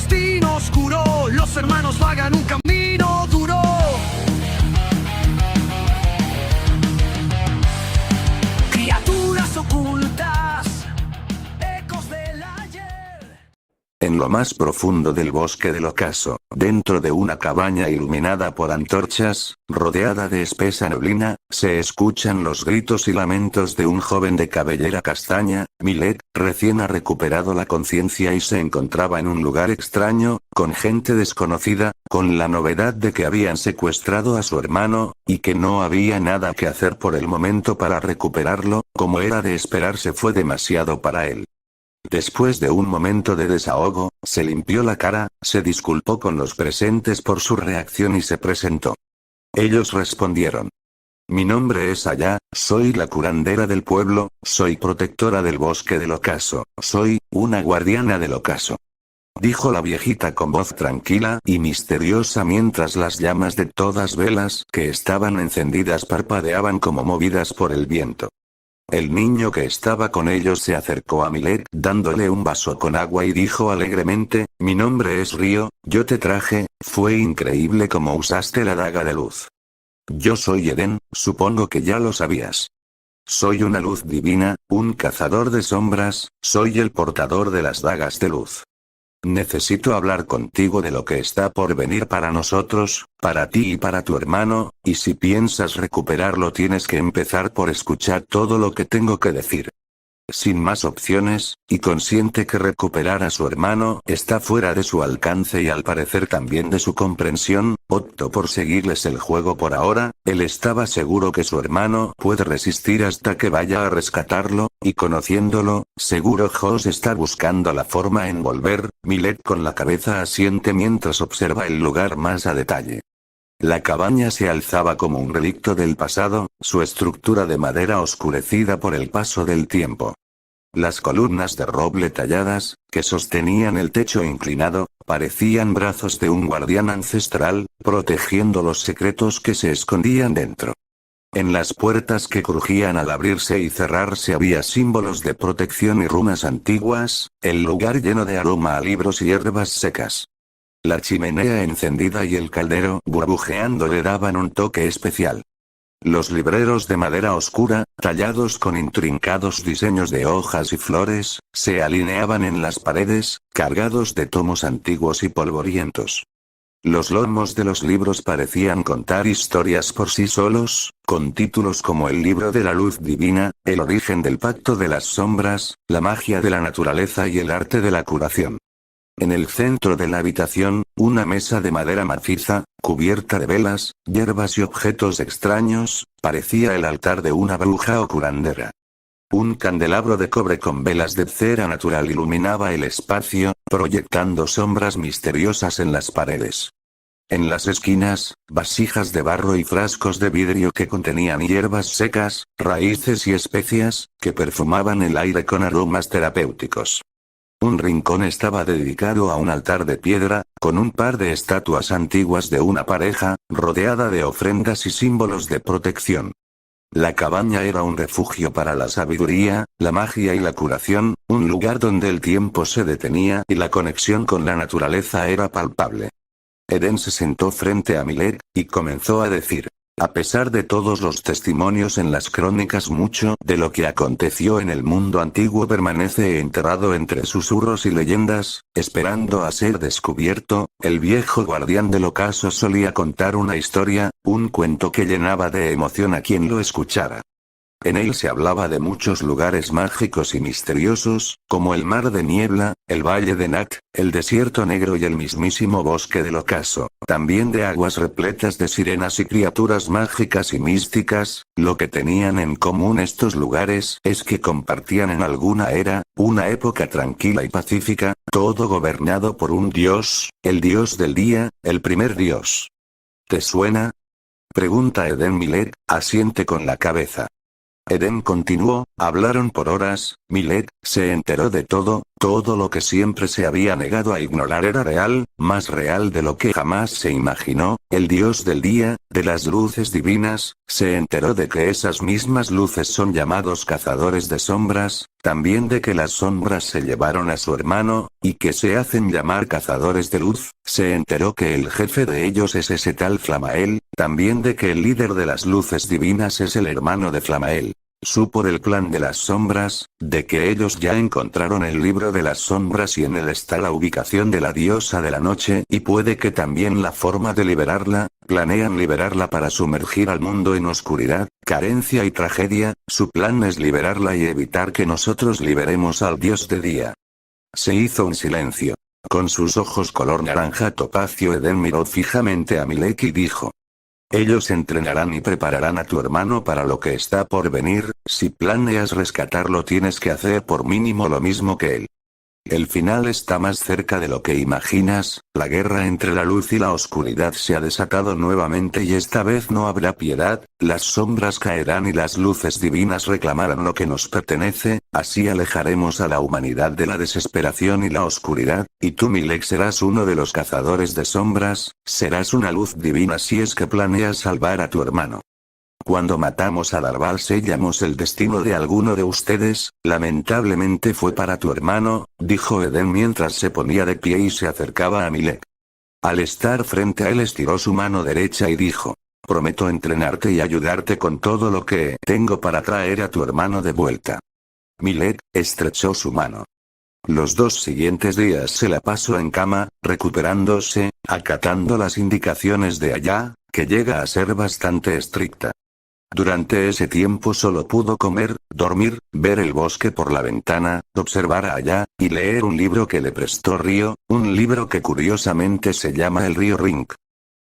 destino oscuro, los hermanos vagan un camino duro. Criaturas ocultas, ecos del ayer. En lo más profundo del bosque del ocaso, dentro de una cabaña iluminada por antorchas, rodeada de espesa neblina, se escuchan los gritos y lamentos de un joven de cabellera castaña. Millet, recién ha recuperado la conciencia y se encontraba en un lugar extraño, con gente desconocida, con la novedad de que habían secuestrado a su hermano, y que no había nada que hacer por el momento para recuperarlo. Como era de esperarse, fue demasiado para él. Después de un momento de desahogo, se limpió la cara, se disculpó con los presentes por su reacción y se presentó. Ellos respondieron: mi nombre es Aya, soy la curandera del pueblo, soy protectora del bosque del ocaso, soy una guardiana del ocaso. Dijo la viejita con voz tranquila y misteriosa mientras las llamas de todas velas que estaban encendidas parpadeaban como movidas por el viento. El niño que estaba con ellos se acercó a Millet dándole un vaso con agua y dijo alegremente: mi nombre es Río, yo te traje, fue increíble cómo usaste la daga de luz. Yo soy Eden, supongo que ya lo sabías. Soy una luz divina, un cazador de sombras, soy el portador de las dagas de luz. Necesito hablar contigo de lo que está por venir para nosotros, para ti y para tu hermano, y si piensas recuperarlo tienes que empezar por escuchar todo lo que tengo que decir. Sin más opciones, y consciente que recuperar a su hermano está fuera de su alcance y al parecer también de su comprensión, optó por seguirles el juego por ahora. Él estaba seguro que su hermano puede resistir hasta que vaya a rescatarlo, y conociéndolo, seguro Joss está buscando la forma en volver. Millet con la cabeza asiente mientras observa el lugar más a detalle. La cabaña se alzaba como un relicto del pasado, su estructura de madera oscurecida por el paso del tiempo. Las columnas de roble talladas, que sostenían el techo inclinado, parecían brazos de un guardián ancestral, protegiendo los secretos que se escondían dentro. En las puertas que crujían al abrirse y cerrarse había símbolos de protección y runas antiguas, el lugar lleno de aroma a libros y hierbas secas. La chimenea encendida y el caldero burbujeando le daban un toque especial. Los libreros de madera oscura, tallados con intrincados diseños de hojas y flores, se alineaban en las paredes, cargados de tomos antiguos y polvorientos. Los lomos de los libros parecían contar historias por sí solos, con títulos como El libro de la luz divina, El origen del pacto de las sombras, La magia de la naturaleza y el arte de la curación. En el centro de la habitación, una mesa de madera maciza, cubierta de velas, hierbas y objetos extraños, parecía el altar de una bruja o curandera. Un candelabro de cobre con velas de cera natural iluminaba el espacio, proyectando sombras misteriosas en las paredes. En las esquinas, vasijas de barro y frascos de vidrio que contenían hierbas secas, raíces y especias, que perfumaban el aire con aromas terapéuticos. Un rincón estaba dedicado a un altar de piedra, con un par de estatuas antiguas de una pareja, rodeada de ofrendas y símbolos de protección. La cabaña era un refugio para la sabiduría, la magia y la curación, un lugar donde el tiempo se detenía y la conexión con la naturaleza era palpable. Eden se sentó frente a Millet, y comenzó a decir: a pesar de todos los testimonios en las crónicas, mucho de lo que aconteció en el mundo antiguo permanece enterrado entre susurros y leyendas, esperando a ser descubierto. El viejo guardián del ocaso solía contar una historia, un cuento que llenaba de emoción a quien lo escuchara. En él se hablaba de muchos lugares mágicos y misteriosos, como el mar de niebla, el valle de Nak, el desierto negro y el mismísimo bosque del ocaso, también de aguas repletas de sirenas y criaturas mágicas y místicas. Lo que tenían en común estos lugares es que compartían en alguna era, una época tranquila y pacífica, todo gobernado por un dios, el dios del día, el primer dios. ¿Te suena?, pregunta Eden. Millet asiente con la cabeza. Eden continuó: hablaron por horas, Millet se enteró de todo, Todo lo que siempre se había negado a ignorar era real, más real de lo que jamás se imaginó. El dios del día, de las luces divinas, se enteró de que esas mismas luces son llamados cazadores de sombras, también de que las sombras se llevaron a su hermano, y que se hacen llamar cazadores de luz. Se enteró que el jefe de ellos es ese tal Flamael, también de que el líder de las luces divinas es el hermano de Flamael. Supo del clan de las sombras, de que ellos ya encontraron el libro de las sombras y en él está la ubicación de la diosa de la noche y puede que también la forma de liberarla. Planean liberarla para sumergir al mundo en oscuridad, carencia y tragedia. Su plan es liberarla y evitar que nosotros liberemos al dios de día. Se hizo un silencio. Con sus ojos color naranja topacio, Eden miró fijamente a Milek y dijo: ellos entrenarán y prepararán a tu hermano para lo que está por venir. Si planeas rescatarlo tienes que hacer por mínimo lo mismo que él. El final está más cerca de lo que imaginas. La guerra entre la luz y la oscuridad se ha desatado nuevamente y esta vez no habrá piedad. Las sombras caerán y las luces divinas reclamarán lo que nos pertenece. Así alejaremos a la humanidad de la desesperación y la oscuridad, y tú, Milek, serás uno de los cazadores de sombras. Serás una luz divina si es que planeas salvar a tu hermano. Cuando matamos a Darval sellamos el destino de alguno de ustedes. Lamentablemente fue para tu hermano, dijo Eden mientras se ponía de pie y se acercaba a Milek. Al estar frente a él estiró su mano derecha y dijo: prometo entrenarte y ayudarte con todo lo que tengo para traer a tu hermano de vuelta. Milek estrechó su mano. Los 2 siguientes días se la pasó en cama, recuperándose, acatando las indicaciones de allá, que llega a ser bastante estricta. Durante ese tiempo solo pudo comer, dormir, ver el bosque por la ventana, observar a allá, y leer un libro que le prestó Río, un libro que curiosamente se llama El río Rink.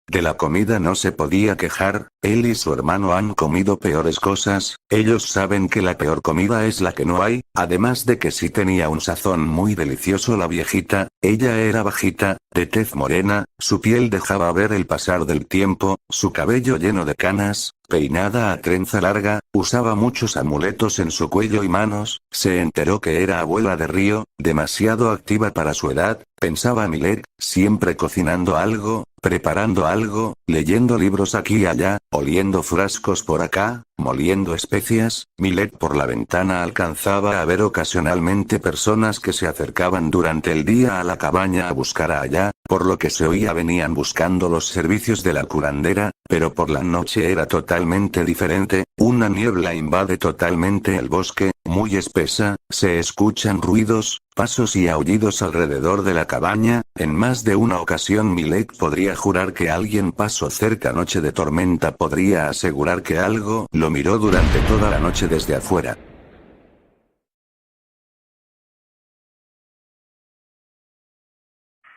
De la comida no se podía quejar. Él y su hermano han comido peores cosas. Ellos saben que la peor comida es la que no hay, además de que sí tenía un sazón muy delicioso la viejita. Ella era bajita, de tez morena, su piel dejaba ver el pasar del tiempo, su cabello lleno de canas, peinada a trenza larga, usaba muchos amuletos en su cuello y manos. Se enteró que era abuela de Río, demasiado activa para su edad, pensaba Milek, siempre cocinando algo, preparando algo, leyendo libros aquí y allá, oliendo frascos por acá, moliendo especias. Milek por la ventana alcanzaba a ver ocasionalmente personas que se acercaban durante el día a la cabaña a buscar a allá, por lo que se oía venían buscando los servicios de la curandera, pero por la noche era totalmente diferente. Una niebla invade totalmente el bosque, muy espesa, se escuchan ruidos, pasos y aullidos alrededor de la cabaña. En más de una ocasión Milek podría jurar que alguien pasó cerca. Noche de tormenta podría asegurar que algo lo miró durante toda la noche desde afuera.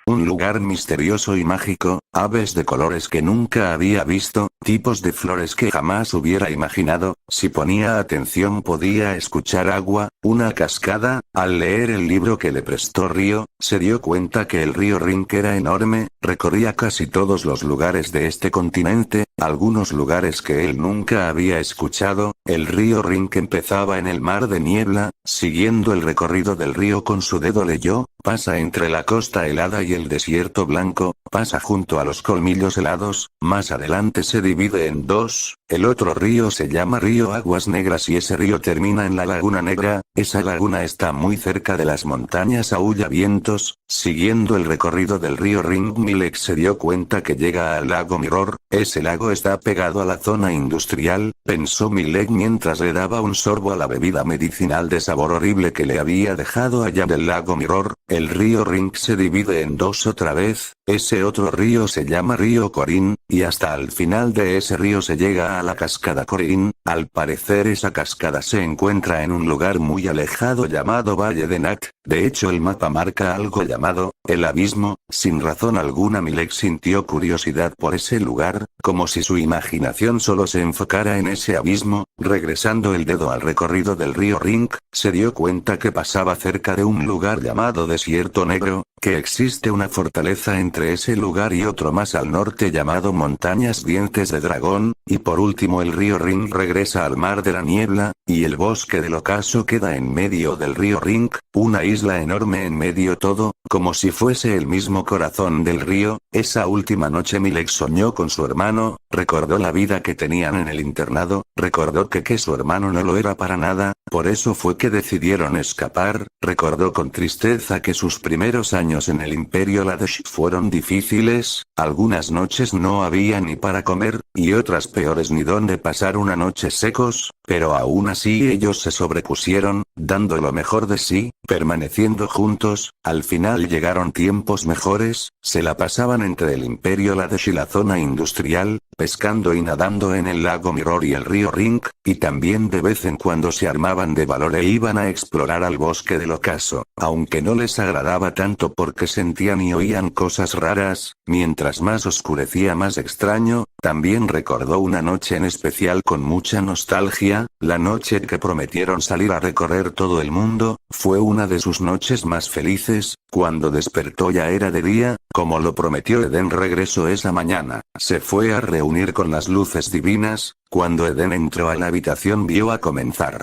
Un lugar misterioso y mágico, aves de colores que nunca había visto, tipos de flores que jamás hubiera imaginado. Si ponía atención podía escuchar agua, una cascada. Al leer el libro que le prestó Río, se dio cuenta que el río Rink era enorme, recorría casi todos los lugares de este continente, algunos lugares que él nunca había escuchado. El río Rink empezaba en el mar de niebla. Siguiendo el recorrido del río con su dedo leyó: pasa entre la costa helada y el desierto blanco, pasa junto a los colmillos helados. Más adelante se divide en 2, el otro río se llama río Aguas Negras y ese río termina en la Laguna Negra. Esa laguna está muy cerca de las montañas Ahullavientos. Siguiendo el recorrido del río Ring, Milek se dio cuenta que llega al lago Mirror. Ese lago está pegado a la zona industrial, pensó Milek mientras le daba un sorbo a la bebida medicinal de sabor horrible que le había dejado allá del lago Mirror. El río Ring se divide en 2 otra vez. Ese otro río se llama río Corín, y hasta al final de ese río se llega a la cascada Corín. Al parecer esa cascada se encuentra en un lugar muy alejado llamado Valle de Nat. De hecho el mapa marca algo llamado el abismo. Sin razón alguna Milek sintió curiosidad por ese lugar, como si su imaginación solo se enfocara en ese abismo. Regresando el dedo al recorrido del río Rink, se dio cuenta que pasaba cerca de un lugar llamado Desierto Negro. que existe una fortaleza entre ese lugar y otro más al norte llamado Montañas Dientes de Dragón, y por último el río Ring regresa al Mar de la Niebla, y el bosque del ocaso queda en medio del río Ring, una isla enorme en medio todo, como si fuese el mismo corazón del río. Esa última noche Milek soñó con su hermano, recordó la vida que tenían en el internado, recordó que su hermano no lo era para nada, por eso fue que decidieron escapar, recordó con tristeza que sus primeros años en el Imperio Ladesh fueron difíciles, algunas noches no había ni para comer, y otras peores ni dónde pasar una noche secos, pero aún así ellos se sobrepusieron, dando lo mejor de sí, permaneciendo juntos. Al final llegaron tiempos mejores, se la pasaban entre el Imperio Ladesh y la zona industrial, pescando y nadando en el lago Mirror y el río Ring, y también de vez en cuando se armaban de valor e iban a explorar al bosque del ocaso, aunque no les agradaba tanto porque sentían y oían cosas raras. Mientras más oscurecía más extraño. También recordó una noche en especial con mucha nostalgia, la noche que prometieron salir a recorrer todo el mundo. Fue una de sus noches más felices. Cuando despertó ya era de día, como lo prometió Eden. Regresó esa mañana, se fue a reunir con las luces divinas. Cuando Eden entró a la habitación vio a comenzar.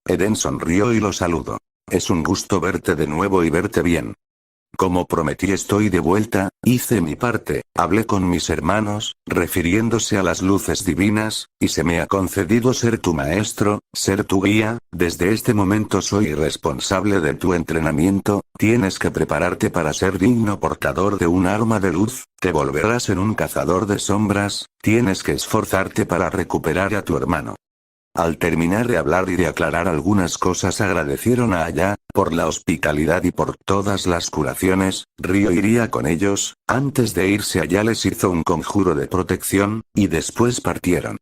Eden sonrió y lo saludó. Es un gusto verte de nuevo y verte bien. Como prometí estoy de vuelta, hice mi parte, hablé con mis hermanos, refiriéndose a las luces divinas, y se me ha concedido ser tu maestro, ser tu guía. Desde este momento soy responsable de tu entrenamiento, tienes que prepararte para ser digno portador de un arma de luz, te volverás en un cazador de sombras, tienes que esforzarte para recuperar a tu hermano. Al terminar de hablar y de aclarar algunas cosas agradecieron a Aya, por la hospitalidad y por todas las curaciones. Ryo iría con ellos. Antes de irse Aya les hizo un conjuro de protección, y después partieron.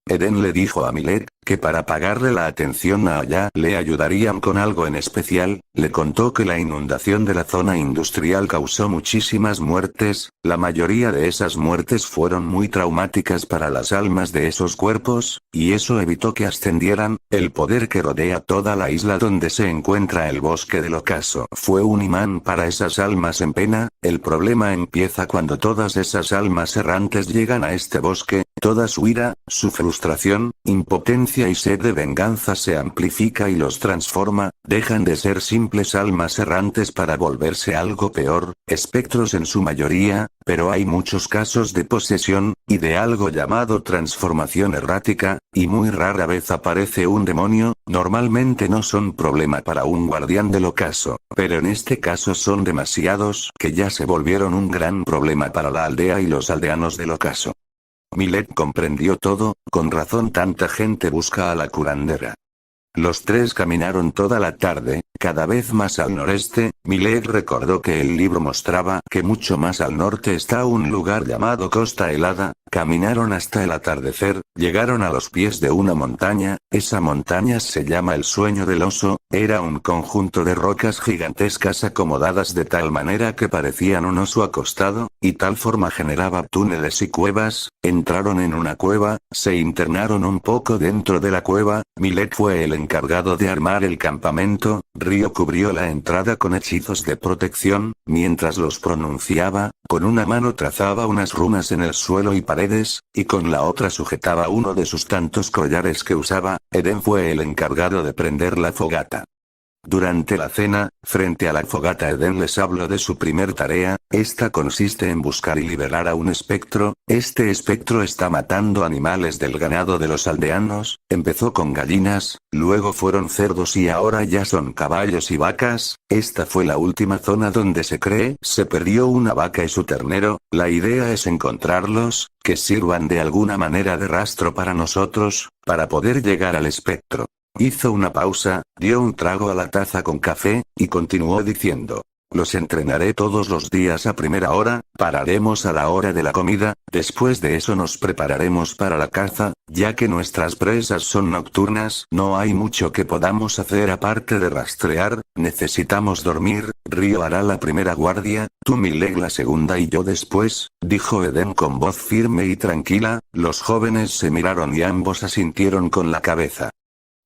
Eden le dijo a Milek, que para pagarle la atención a Aya le ayudarían con algo en especial. Le contó que la inundación de la zona industrial causó muchísimas muertes, la mayoría de esas muertes fueron muy traumáticas para las almas de esos cuerpos, y eso evitó que ascendieran. El poder que rodea toda la isla donde se encuentra el bosque del ocaso fue un imán para esas almas en pena. El problema empieza cuando todas esas almas errantes llegan a este bosque, toda su ira, su frustración, impotencia y sed de venganza se amplifica y los transforma, dejan de ser simples almas errantes para volverse algo peor, espectros en su mayoría, pero hay muchos casos de posesión, y de algo llamado transformación errática, y muy rara vez aparece un demonio. Normalmente no son problema para un guardián del ocaso, pero en este caso son demasiados que ya se volvieron un gran problema para la aldea y los aldeanos del ocaso. Milek comprendió todo, con razón tanta gente busca a la curandera. Los tres caminaron toda la tarde, cada vez más al noreste. Milek recordó que el libro mostraba que mucho más al norte está un lugar llamado Costa Helada. Caminaron hasta el atardecer, llegaron a los pies de una montaña. Esa montaña se llama el Sueño del Oso, era un conjunto de rocas gigantescas acomodadas de tal manera que parecían un oso acostado, y tal forma generaba túneles y cuevas. Entraron en una cueva, se internaron un poco dentro de la cueva. Milek fue el encargado de armar el campamento. Ryo cubrió la entrada con hechizos de protección, mientras los pronunciaba, con una mano trazaba unas runas en el suelo y paredes, y con la otra sujetaba uno de sus tantos collares que usaba. Eden fue el encargado de prender la fogata. Durante la cena, frente a la fogata Eden les habló de su primer tarea. Esta consiste en buscar y liberar a un espectro. Este espectro está matando animales del ganado de los aldeanos. Empezó con gallinas, luego fueron cerdos y ahora ya son caballos y vacas. Esta fue la última zona donde se cree se perdió una vaca y su ternero. La idea es encontrarlos, que sirvan de alguna manera de rastro para nosotros, para poder llegar al espectro. Hizo una pausa, dio un trago a la taza con café, y continuó diciendo: los entrenaré todos los días a primera hora, pararemos a la hora de la comida, después de eso nos prepararemos para la caza, ya que nuestras presas son nocturnas, no hay mucho que podamos hacer aparte de rastrear, necesitamos dormir. Ryo hará la primera guardia, tú Milek la segunda y yo después, dijo Eden con voz firme y tranquila. Los jóvenes se miraron y ambos asintieron con la cabeza.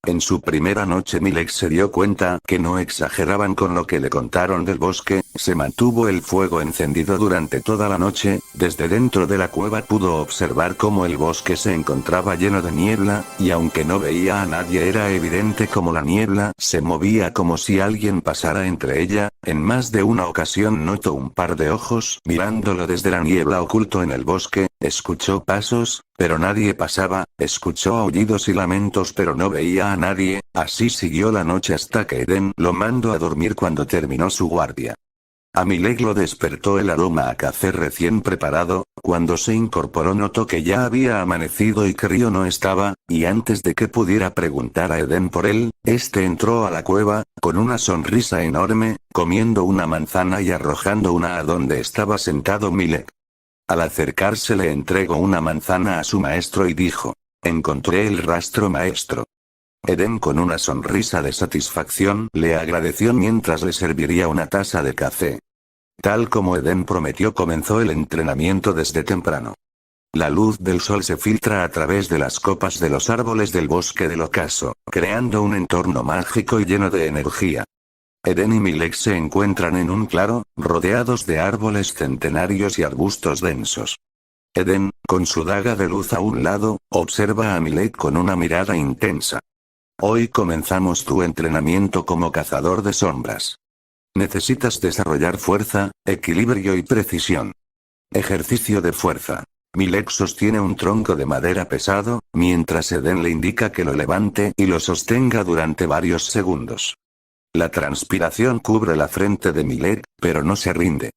En su primera noche Milek se dio cuenta que no exageraban con lo que le contaron del bosque. Se mantuvo el fuego encendido durante toda la noche. Desde dentro de la cueva pudo observar cómo el bosque se encontraba lleno de niebla, y aunque no veía a nadie era evidente cómo la niebla se movía como si alguien pasara entre ella. En más de una ocasión notó un par de ojos mirándolo desde la niebla oculto en el bosque. Escuchó pasos, pero nadie pasaba. Escuchó aullidos y lamentos pero no veía a nadie. Así siguió la noche hasta que Eden lo mandó a dormir cuando terminó su guardia. A Milek lo despertó el aroma a café recién preparado. Cuando se incorporó notó que ya había amanecido y que Ryo no estaba, y antes de que pudiera preguntar a Eden por él, este entró a la cueva, con una sonrisa enorme, comiendo una manzana y arrojando una a donde estaba sentado Milek. Al acercarse le entregó una manzana a su maestro y dijo: «Encontré el rastro, maestro». Eden con una sonrisa de satisfacción le agradeció mientras le serviría una taza de café. Tal como Eden prometió, comenzó el entrenamiento desde temprano. La luz del sol se filtra a través de las copas de los árboles del bosque del ocaso, creando un entorno mágico y lleno de energía. Eden y Milek se encuentran en un claro, rodeados de árboles centenarios y arbustos densos. Eden, con su daga de luz a un lado, observa a Milek con una mirada intensa. Hoy comenzamos tu entrenamiento como cazador de sombras. Necesitas desarrollar fuerza, equilibrio y precisión. Ejercicio de fuerza. Milek sostiene un tronco de madera pesado, mientras Eden le indica que lo levante y lo sostenga durante varios segundos. La transpiración cubre la frente de Milek, pero no se rinde.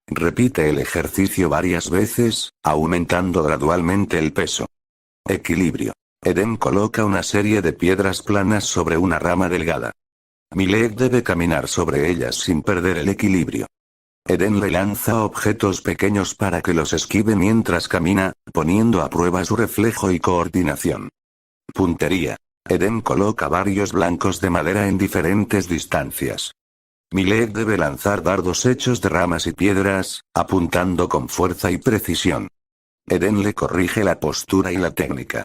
Repite el ejercicio varias veces, aumentando gradualmente el peso. Equilibrio. Eden coloca una serie de piedras planas sobre una rama delgada. Milek debe caminar sobre ellas sin perder el equilibrio. Eden le lanza objetos pequeños para que los esquive mientras camina, poniendo a prueba su reflejo y coordinación. Puntería. Eden coloca varios blancos de madera en diferentes distancias. Milek debe lanzar dardos hechos de ramas y piedras, apuntando con fuerza y precisión. Eden le corrige la postura y la técnica.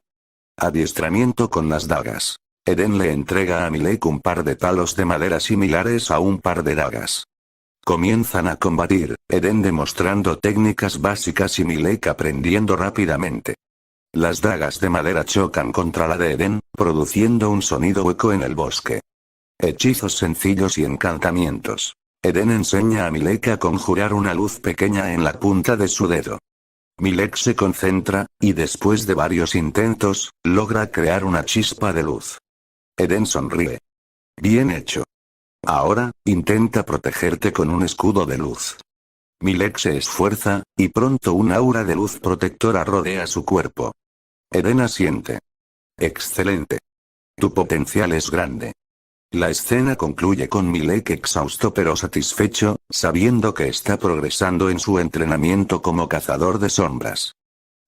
Adiestramiento con las dagas. Eden le entrega a Milek un par de palos de madera similares a un par de dagas. Comienzan a combatir, Eden demostrando técnicas básicas y Milek aprendiendo rápidamente. Las dagas de madera chocan contra la de Eden, produciendo un sonido hueco en el bosque. Hechizos sencillos y encantamientos. Eden enseña a Milek a conjurar una luz pequeña en la punta de su dedo. Milek se concentra, y después de varios intentos, logra crear una chispa de luz. Eden sonríe. Bien hecho. Ahora, intenta protegerte con un escudo de luz. Milek se esfuerza, y pronto un aura de luz protectora rodea su cuerpo. Eden asiente. Excelente. Tu potencial es grande. La escena concluye con Milek exhausto pero satisfecho, sabiendo que está progresando en su entrenamiento como cazador de sombras.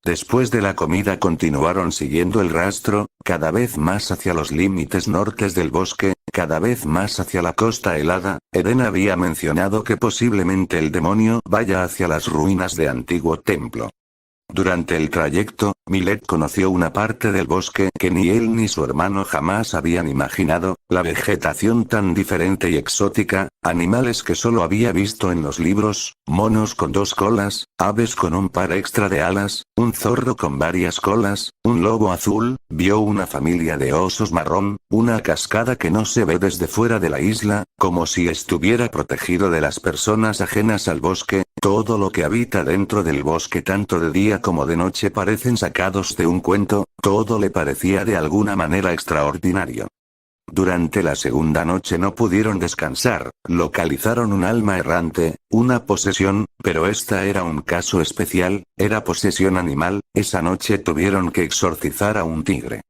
Después de la comida continuaron siguiendo el rastro, cada vez más hacia los límites nortes del bosque, cada vez más hacia la costa helada. Eden había mencionado que posiblemente el demonio vaya hacia las ruinas de antiguo templo. Durante el trayecto, Milek conoció una parte del bosque que ni él ni su hermano jamás habían imaginado, la vegetación tan diferente y exótica, animales que solo había visto en los libros, monos con 2 colas, aves con un par extra de alas, un zorro con varias colas, un lobo azul, vio una familia de osos marrón, una cascada que no se ve desde fuera de la isla, como si estuviera protegido de las personas ajenas al bosque. Todo lo que habita dentro del bosque tanto de día como de noche parecen sacados de un cuento, todo le parecía de alguna manera extraordinario. Durante la segunda noche no pudieron descansar, localizaron un alma errante, una posesión, pero esta era un caso especial, era posesión animal. Esa noche tuvieron que exorcizar a un tigre.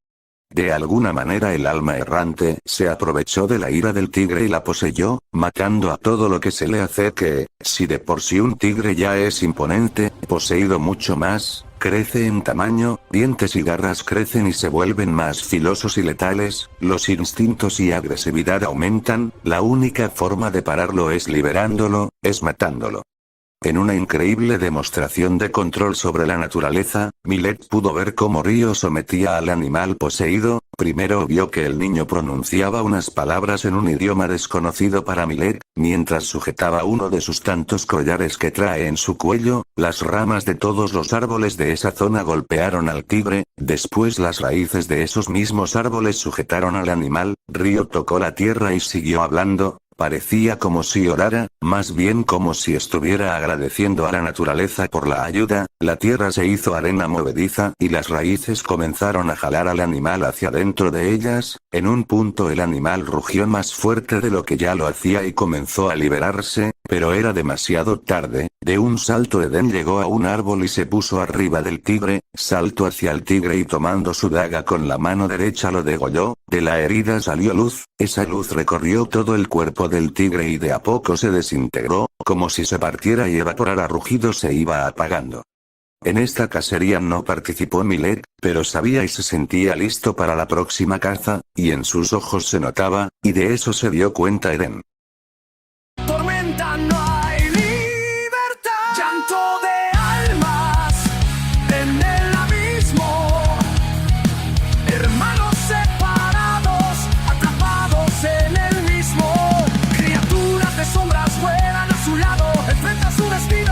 De alguna manera el alma errante se aprovechó de la ira del tigre y la poseyó, matando a todo lo que se le acerque. Si de por sí un tigre ya es imponente, poseído mucho más, crece en tamaño, dientes y garras crecen y se vuelven más filosos y letales, los instintos y agresividad aumentan, la única forma de pararlo es liberándolo, es matándolo. En una increíble demostración de control sobre la naturaleza, Millet pudo ver cómo Río sometía al animal poseído. Primero vio que el niño pronunciaba unas palabras en un idioma desconocido para Millet, mientras sujetaba uno de sus tantos collares que trae en su cuello. Las ramas de todos los árboles de esa zona golpearon al tigre, después las raíces de esos mismos árboles sujetaron al animal. Río tocó la tierra y siguió hablando. Parecía como si orara, más bien como si estuviera agradeciendo a la naturaleza por la ayuda. La tierra se hizo arena movediza y las raíces comenzaron a jalar al animal hacia dentro de ellas. En un punto el animal rugió más fuerte de lo que ya lo hacía y comenzó a liberarse, pero era demasiado tarde. De un salto Eden llegó a un árbol y se puso arriba del tigre, saltó hacia el tigre y tomando su daga con la mano derecha lo degolló. De la herida salió luz, esa luz recorrió todo el cuerpo del tigre y de a poco se desintegró, como si se partiera y evaporara. Rugido se iba apagando. En esta cacería no participó Millet, pero sabía y se sentía listo para la próxima caza, y en sus ojos se notaba, y de eso se dio cuenta Eden. Tormenta, no hay libertad. Llanto de almas en el abismo. Hermanos separados, atrapados en el mismo. Criaturas de sombras vuelan a su lado, enfrentan su destino.